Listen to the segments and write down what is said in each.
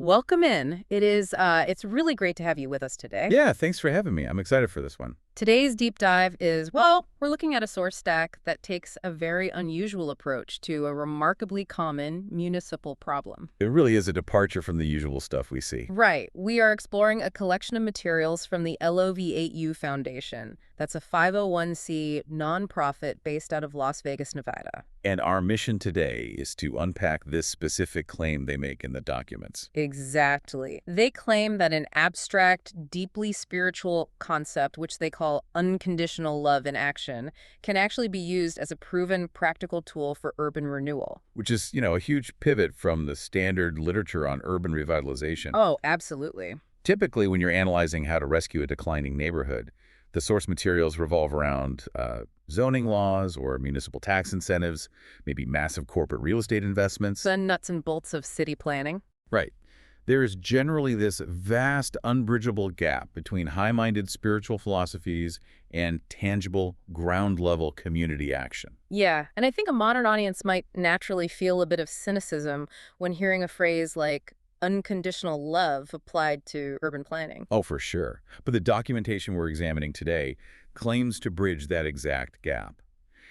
Welcome in. It's really great to have you with us today. Yeah, thanks for having me. I'm excited for this one. Today's deep dive is, well, we're looking at a source stack that takes a very unusual approach to a remarkably common municipal problem. It really is a departure from the usual stuff we see. Right. We are exploring a collection of materials from the LOV8U Foundation. That's a 501c nonprofit based out of Las Vegas, Nevada. And our mission today is to unpack this specific claim they make in the documents. Exactly. They claim that an abstract, deeply spiritual concept, which they call unconditional love in action, can actually be used as a proven practical tool for urban renewal. Which is, a huge pivot from the standard literature on urban revitalization. Oh, absolutely. Typically, when you're analyzing how to rescue a declining neighborhood, the source materials revolve around zoning laws or municipal tax incentives, maybe massive corporate real estate investments. The nuts and bolts of city planning. Right. There is generally this vast, unbridgeable gap between high-minded spiritual philosophies and tangible, ground-level community action. Yeah, and I think a modern audience might naturally feel a bit of cynicism when hearing a phrase like unconditional love applied to urban planning. Oh, for sure. But the documentation we're examining today claims to bridge that exact gap.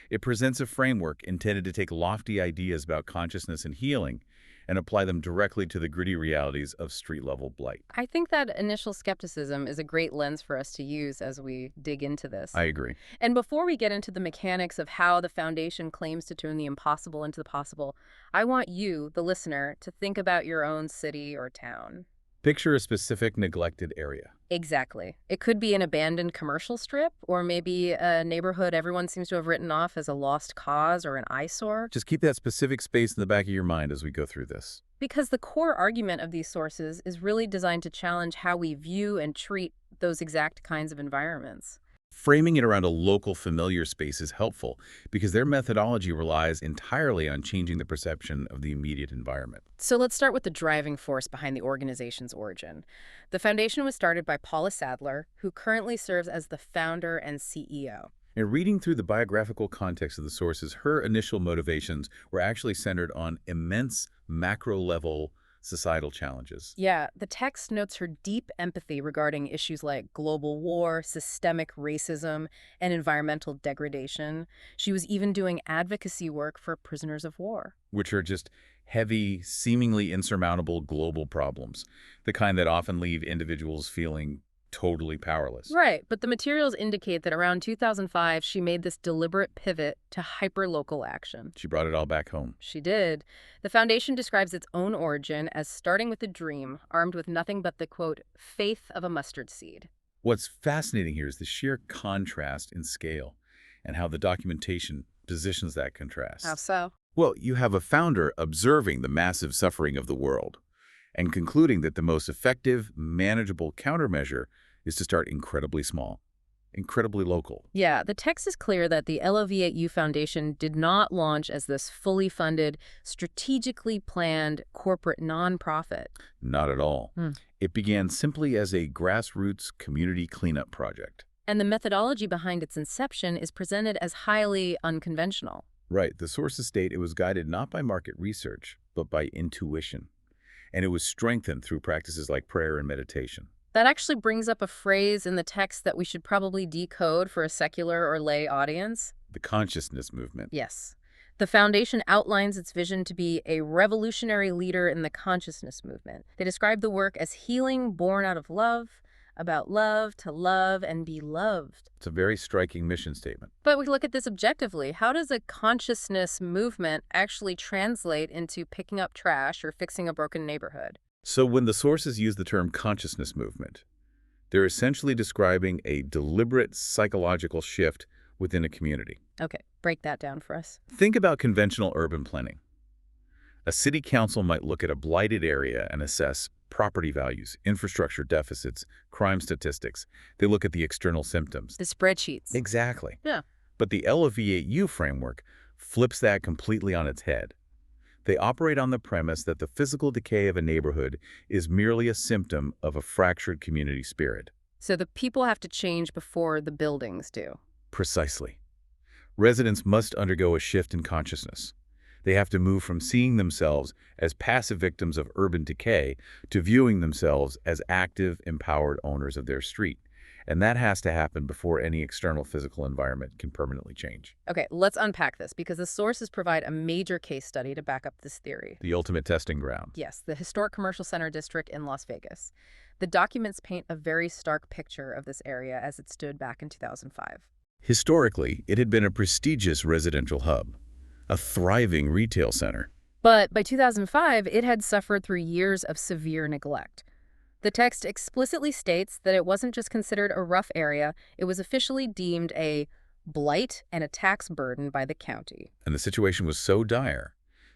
It presents a framework intended to take lofty ideas about consciousness and healing and apply them directly to the gritty realities of street-level blight. I think that initial skepticism is a great lens for us to use as we dig into this. I agree. And before we get into the mechanics of how the foundation claims to turn the impossible into the possible, I want you, the listener, to think about your own city or town. Picture a specific neglected area. Exactly. It could be an abandoned commercial strip, or maybe a neighborhood everyone seems to have written off as a lost cause or an eyesore. Just keep that specific space in the back of your mind as we go through this. Because the core argument of these sources is really designed to challenge how we view and treat those exact kinds of environments. Framing it around a local familiar space is helpful because their methodology relies entirely on changing the perception of the immediate environment. So let's start with the driving force behind the organization's origin. The foundation was started by Paula Sadler, who currently serves as the founder and CEO. And reading through the biographical context of the sources, her initial motivations were actually centered on immense macro-level societal challenges. Yeah, the text notes her deep empathy regarding issues like global war, systemic racism, and environmental degradation. She was even doing advocacy work for prisoners of war. Which are just heavy, seemingly insurmountable global problems, the kind that often leave individuals feeling totally powerless. Right, but the materials indicate that around 2005, she made this deliberate pivot to hyper-local action. She brought it all back home. She did. The foundation describes its own origin as starting with a dream, armed with nothing but the, quote, faith of a mustard seed. What's fascinating here is the sheer contrast in scale and how the documentation positions that contrast. How so? Well, you have a founder observing the massive suffering of the world and concluding that the most effective, manageable countermeasure is to start incredibly small, incredibly local. Yeah, the text is clear that the LOV8U Foundation did not launch as this fully funded, strategically planned corporate nonprofit. Not at all. It began simply as a grassroots community cleanup project. And the methodology behind its inception is presented as highly unconventional. Right. The sources state it was guided not by market research, but by intuition. And it was strengthened through practices like prayer and meditation. That actually brings up a phrase in the text that we should probably decode for a secular or lay audience. The consciousness movement. Yes. The foundation outlines its vision to be a revolutionary leader in the consciousness movement. They describe the work as healing born out of love, about love, to love, and be loved. It's a very striking mission statement. But we look at this objectively. How does a consciousness movement actually translate into picking up trash or fixing a broken neighborhood? So when the sources use the term consciousness movement, they're essentially describing a deliberate psychological shift within a community. Okay, break that down for us. Think about conventional urban planning. A city council might look at a blighted area and assess property values, infrastructure deficits, crime statistics. They look at the external symptoms. The spreadsheets. Exactly. Yeah. But the LOV8U framework flips that completely on its head. They operate on the premise that the physical decay of a neighborhood is merely a symptom of a fractured community spirit. So the people have to change before the buildings do. Precisely. Residents must undergo a shift in consciousness. They have to move from seeing themselves as passive victims of urban decay to viewing themselves as active, empowered owners of their street. And that has to happen before any external physical environment can permanently change. Okay, let's unpack this because the sources provide a major case study to back up this theory. The ultimate testing ground. Yes, the Historic Commercial Center District in Las Vegas. The documents paint a very stark picture of this area as it stood back in 2005. Historically, it had been a prestigious residential hub, a thriving retail center. But by 2005, it had suffered through years of severe neglect. The text explicitly states that it wasn't just considered a rough area, it was officially deemed a blight and a tax burden by the county. And the situation was so dire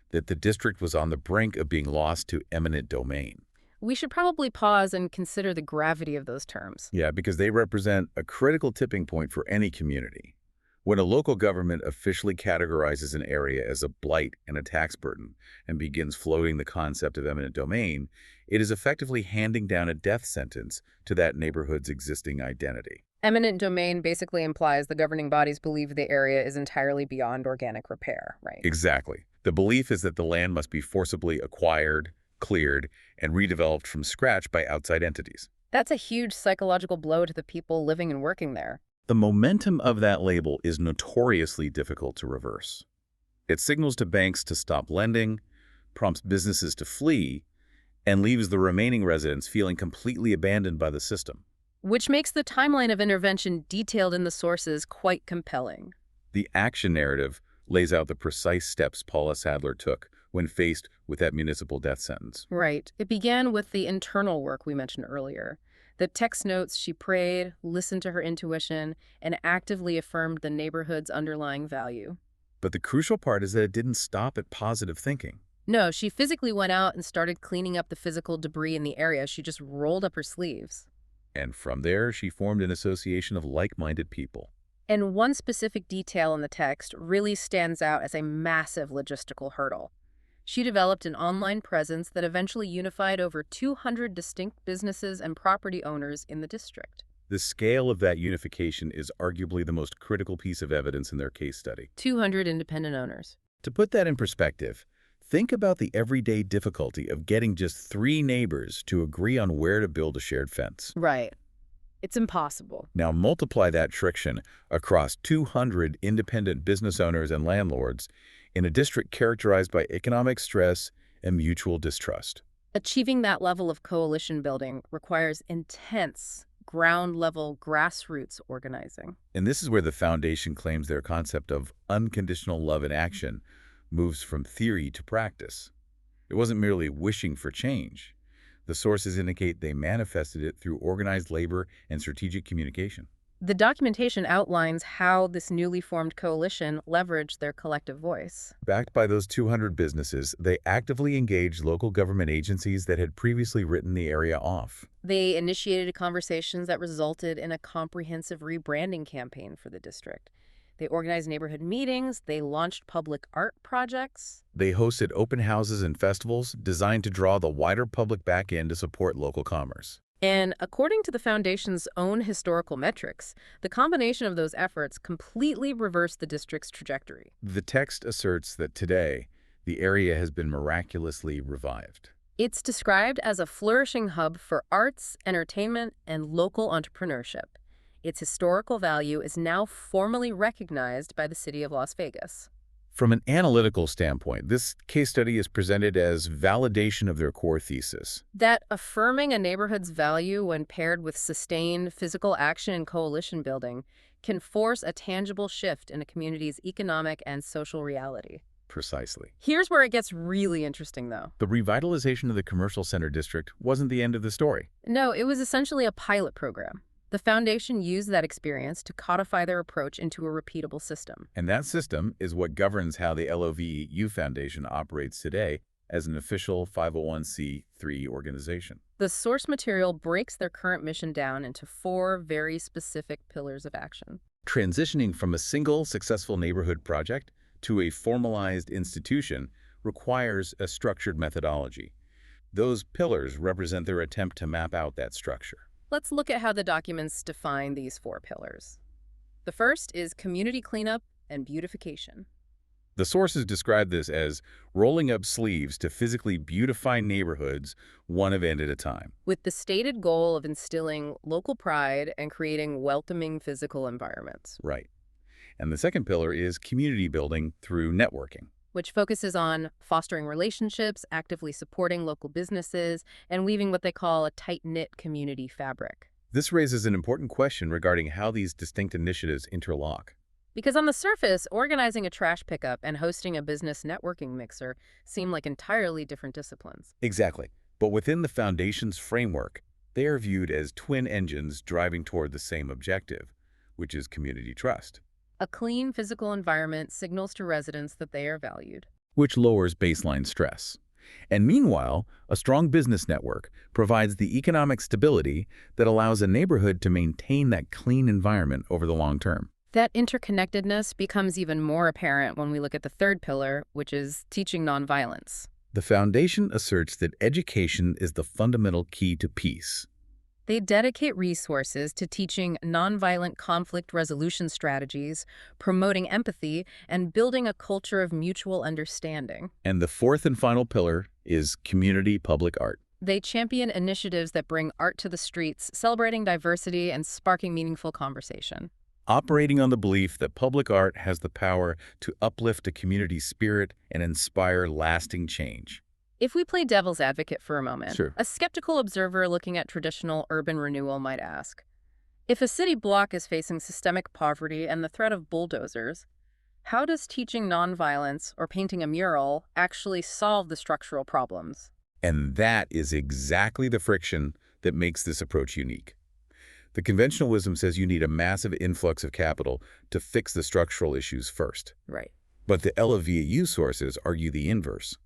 that the district was on the brink of being lost to eminent domain. We should probably pause and consider the gravity of those terms. Yeah, because they represent a critical tipping point for any community. When a local government officially categorizes an area as a blight and a tax burden and begins floating the concept of eminent domain, it is effectively handing down a death sentence to that neighborhood's existing identity. Eminent domain basically implies the governing bodies believe the area is entirely beyond organic repair, right? Exactly. The belief is that the land must be forcibly acquired, cleared, and redeveloped from scratch by outside entities. That's a huge psychological blow to the people living and working there. The momentum of that label is notoriously difficult to reverse. It signals to banks to stop lending, prompts businesses to flee, and leaves the remaining residents feeling completely abandoned by the system. Which makes the timeline of intervention detailed in the sources quite compelling. The action narrative lays out the precise steps Paula Sadler took when faced with that municipal death sentence. Right. It began with the internal work we mentioned earlier. The text notes she prayed, listened to her intuition, and actively affirmed the neighborhood's underlying value. But the crucial part is that it didn't stop at positive thinking. No, she physically went out and started cleaning up the physical debris in the area. She just rolled up her sleeves. And from there, she formed an association of like-minded people. And one specific detail in the text really stands out as a massive logistical hurdle. She developed an online presence that eventually unified over 200 distinct businesses and property owners in the district. The scale of that unification is arguably the most critical piece of evidence in their case study. 200 independent owners. To put that in perspective, think about the everyday difficulty of getting just 3 neighbors to agree on where to build a shared fence. Right. It's impossible. Now multiply that friction across 200 independent business owners and landlords in a district characterized by economic stress and mutual distrust. Achieving that level of coalition building requires intense, ground-level, grassroots organizing. And this is where the foundation claims their concept of unconditional love in action moves from theory to practice. It wasn't merely wishing for change. The sources indicate they manifested it through organized labor and strategic communication. The documentation outlines how this newly formed coalition leveraged their collective voice. Backed by those 200 businesses, they actively engaged local government agencies that had previously written the area off. They initiated conversations that resulted in a comprehensive rebranding campaign for the district. They organized neighborhood meetings, they launched public art projects. They hosted open houses and festivals designed to draw the wider public back in to support local commerce. And according to the Foundation's own historical metrics, the combination of those efforts completely reversed the district's trajectory. The text asserts that today, the area has been miraculously revived. It's described as a flourishing hub for arts, entertainment, and local entrepreneurship. Its historical value is now formally recognized by the city of Las Vegas. From an analytical standpoint, this case study is presented as validation of their core thesis. That affirming a neighborhood's value when paired with sustained physical action and coalition building can force a tangible shift in a community's economic and social reality. Precisely. Here's where it gets really interesting, though. The revitalization of the commercial center district wasn't the end of the story. No, it was essentially a pilot program. The Foundation used that experience to codify their approach into a repeatable system. And that system is what governs how the LOV8U Foundation operates today as an official 501c3 organization. The source material breaks their current mission down into 4 very specific pillars of action. Transitioning from a single successful neighborhood project to a formalized institution requires a structured methodology. Those pillars represent their attempt to map out that structure. Let's look at how the documents define these 4 pillars. The first is community cleanup and beautification. The sources describe this as rolling up sleeves to physically beautify neighborhoods one event at a time. With the stated goal of instilling local pride and creating welcoming physical environments, Right. And the second pillar is community building through networking. which focuses on fostering relationships, actively supporting local businesses, and weaving what they call a tight-knit community fabric. This raises an important question regarding how these distinct initiatives interlock. Because on the surface, organizing a trash pickup and hosting a business networking mixer seem like entirely different disciplines. Exactly. But within the Foundation's framework, they are viewed as twin engines driving toward the same objective, which is community trust, A clean physical environment signals to residents that they are valued. which lowers baseline stress. And meanwhile, a strong business network provides the economic stability that allows a neighborhood to maintain that clean environment over the long term. That interconnectedness becomes even more apparent when we look at the third pillar, which is teaching nonviolence. The Foundation asserts that education is the fundamental key to peace. They dedicate resources to teaching nonviolent conflict resolution strategies, promoting empathy, and building a culture of mutual understanding. And the fourth and final pillar is community public art. They champion initiatives that bring art to the streets, celebrating diversity and sparking meaningful conversation. Operating on the belief that public art has the power to uplift a community spirit and inspire lasting change. If we play devil's advocate for a moment, Sure. a skeptical observer looking at traditional urban renewal might ask, if a city block is facing systemic poverty and the threat of bulldozers, how does teaching nonviolence or painting a mural actually solve the structural problems? And that is exactly the friction that makes this approach unique. The conventional wisdom says you need a massive influx of capital to fix the structural issues first. Right. But the LOV8U sources argue the inverse.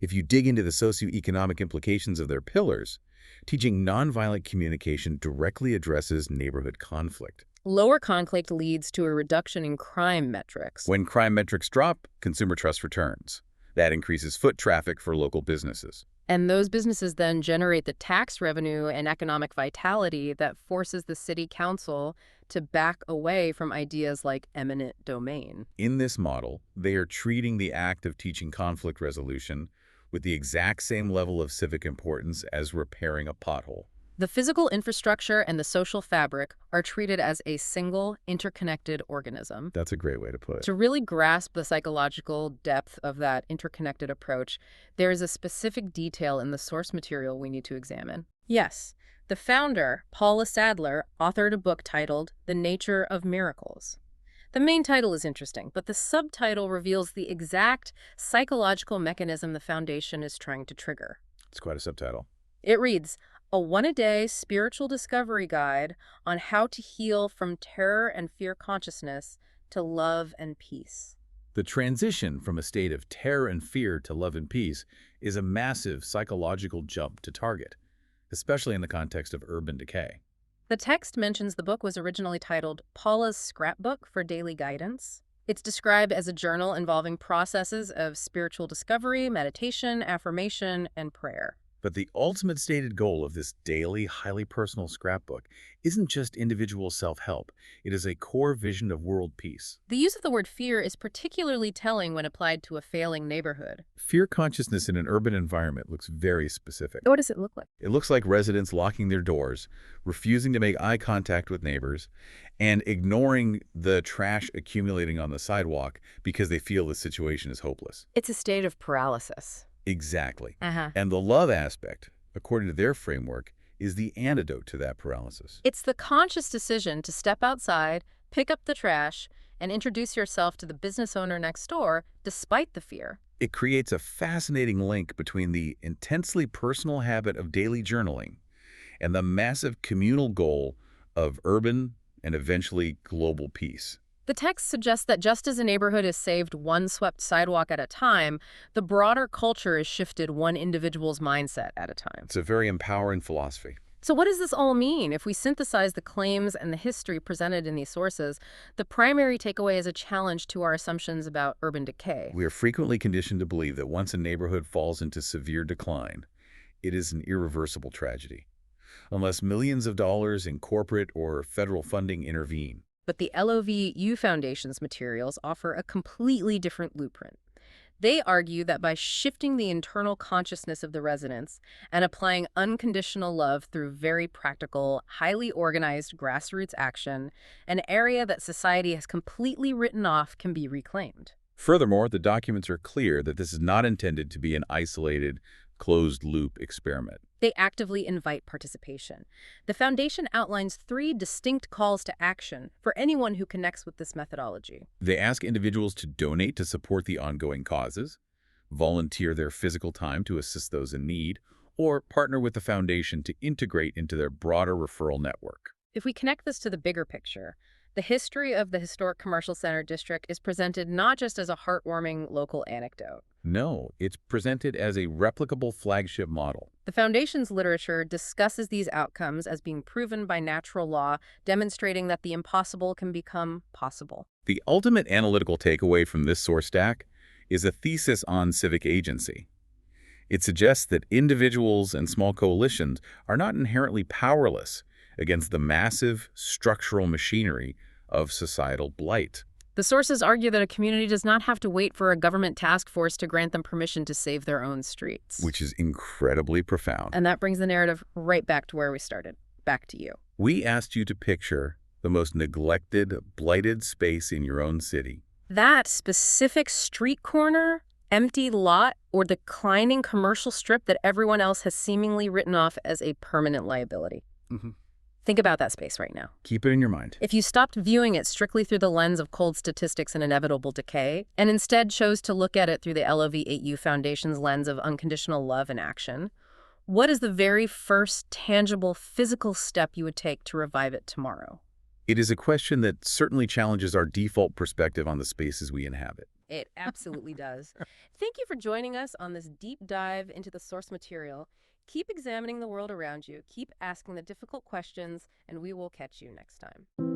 If you dig into the socioeconomic implications of their pillars, teaching nonviolent communication directly addresses neighborhood conflict. Lower conflict leads to a reduction in crime metrics. When crime metrics drop, consumer trust returns. That increases foot traffic for local businesses. And those businesses then generate the tax revenue and economic vitality that forces the city council to back away from ideas like eminent domain. In this model, they are treating the act of teaching conflict resolution with the exact same level of civic importance as repairing a pothole. The physical infrastructure and the social fabric are treated as a single, interconnected organism. That's a great way to put it. To really grasp the psychological depth of that interconnected approach, there is a specific detail in the source material we need to examine. Yes, the founder, Paula Sadler, authored a book titled The Nature of Miracles. The main title is interesting, but the subtitle reveals the exact psychological mechanism the Foundation is trying to trigger. It's quite a subtitle. It reads, a one-a-day spiritual discovery guide on how to heal from terror and fear consciousness to love and peace. The transition from a state of terror and fear to love and peace is a massive psychological jump to target, especially in the context of urban decay. The text mentions the book was originally titled Paula's Scrapbook for Daily Guidance. It's described as a journal involving processes of spiritual discovery, meditation, affirmation, and prayer. But the ultimate stated goal of this daily, highly personal scrapbook isn't just individual self-help. It is a core vision of world peace. The use of the word fear is particularly telling when applied to a failing neighborhood. Fear consciousness in an urban environment looks very specific. What does it look like? It looks like residents locking their doors, refusing to make eye contact with neighbors, and ignoring the trash accumulating on the sidewalk because they feel the situation is hopeless. It's a state of paralysis. Exactly. Uh-huh. And the love aspect, according to their framework, is the antidote to that paralysis. It's the conscious decision to step outside, pick up the trash, and introduce yourself to the business owner next door, despite the fear. It creates a fascinating link between the intensely personal habit of daily journaling and the massive communal goal of urban and eventually global peace. The text suggests that just as a neighborhood is saved one swept sidewalk at a time, the broader culture is shifted one individual's mindset at a time. It's a very empowering philosophy. So what does this all mean? If we synthesize the claims and the history presented in these sources, the primary takeaway is a challenge to our assumptions about urban decay. We are frequently conditioned to believe that once a neighborhood falls into severe decline, it is an irreversible tragedy, unless millions of dollars in corporate or federal funding intervene. But the LOV8U Foundation's materials offer a completely different blueprint. They argue that by shifting the internal consciousness of the residents and applying unconditional love through very practical, highly organized grassroots action, an area that society has completely written off can be reclaimed. Furthermore, the documents are clear that this is not intended to be an isolated, closed-loop experiment. They actively invite participation. The Foundation outlines 3 distinct calls to action for anyone who connects with this methodology. They ask individuals to donate to support the ongoing causes, volunteer their physical time to assist those in need, or partner with the Foundation to integrate into their broader referral network. If we connect this to the bigger picture, the history of the Historic Commercial Center District is presented not just as a heartwarming local anecdote. No, it's presented as a replicable flagship model. The Foundation's literature discusses these outcomes as being proven by natural law, demonstrating that the impossible can become possible. The ultimate analytical takeaway from this source stack is a thesis on civic agency. It suggests that individuals and small coalitions are not inherently powerless against the massive structural machinery of societal blight. The sources argue that a community does not have to wait for a government task force to grant them permission to save their own streets. Which is incredibly profound. And that brings the narrative right back to where we started. Back to you. We asked you to picture the most neglected, blighted space in your own city. That specific street corner, empty lot, or declining commercial strip that everyone else has seemingly written off as a permanent liability. Think about that space right now. Keep it in your mind. If you stopped viewing it strictly through the lens of cold statistics and inevitable decay, and instead chose to look at it through the LOV8U Foundation's lens of unconditional love and action, what is the very first tangible physical step you would take to revive it tomorrow? It is a question that certainly challenges our default perspective on the spaces we inhabit. It absolutely does. Thank you for joining us on this deep dive into the source material. Keep examining the world around you, keep asking the difficult questions, and we will catch you next time.